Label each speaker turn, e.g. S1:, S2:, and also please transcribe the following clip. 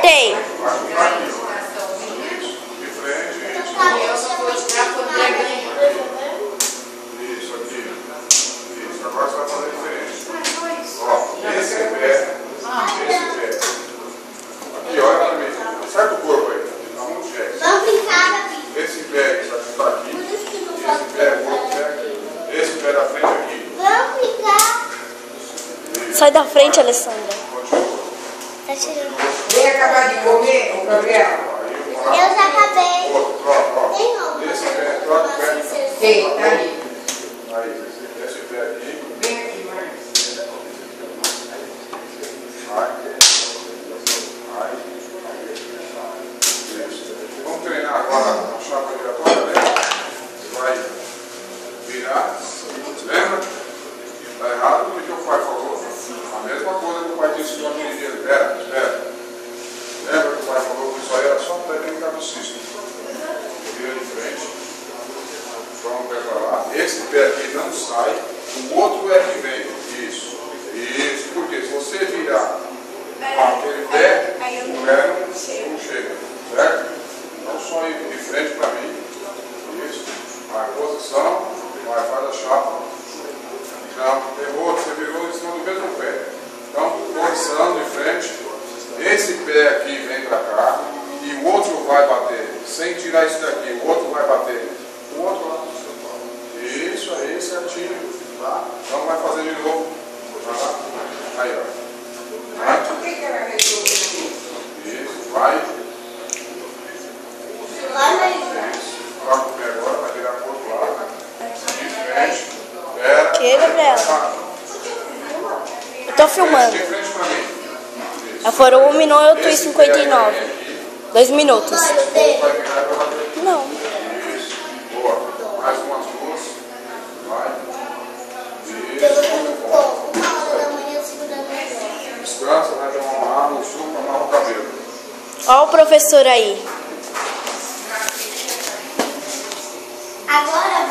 S1: Acertei.
S2: De frente. Isso aqui. Isso. Agora você vai fazer diferente. Ó, esse pé. Aqui, olha pra mim. Acerta o corpo aí. Dá um cheque. Esse pé que está aqui. Esse pé, o outro pé aqui. Esse pé da frente aqui.
S1: Sai da frente, Alessandra.
S3: Tá tirando.
S4: Vem acabar de comer, o Gabriel.
S3: Eu já acabei.
S2: Tem não. Esse pé, troca o pé.
S4: Tem, tá ali.
S2: Aí, esse pé aqui.
S4: Vem aqui, Marcos.
S2: Vai. Isso. Vamos treinar agora a chapa giratória, né? Você vai virar. Lembra? Está errado o que o pai falou. A mesma coisa que o pai disse no outro dia. Espera. Lembra que o pai falou que isso aí era só técnica do cisto. Vira de frente. Toma o pé para lá. Esse pé aqui não sai. O outro é que vem. Isso. Porque se você virar aquele pé, o pé não chega. Certo? Então só ir de frente para mim. Isso. Vai, posição. Vai, faz a chapa. Não, errou, você virou em cima do mesmo pé. Então, posição de frente. Esse pé aqui vem para cá. E o outro vai bater. Sem tirar isso daqui, o outro vai bater. O outro lá. Isso aí, certinho. Tá? Então vai fazer de novo. Tá? Aí, ó.
S4: Mas por que ela resolveu isso?
S2: Isso, vai. Isso. Coloca o pé agora, vai virar pro outro lado. De frente. Pera.
S1: Que, Gabriel? Eu tô filmando.
S2: De frente pra mim.
S1: Já foram 1 minuto e 59. 2 minutos.
S2: Vai virar pra bater.
S1: Não.
S2: Isso. Boa. Mais umas duas. Vai. Isso. Descansa, vai dar uma água, um suco, amarra o cabelo.
S1: Ó o professor aí.
S3: Agora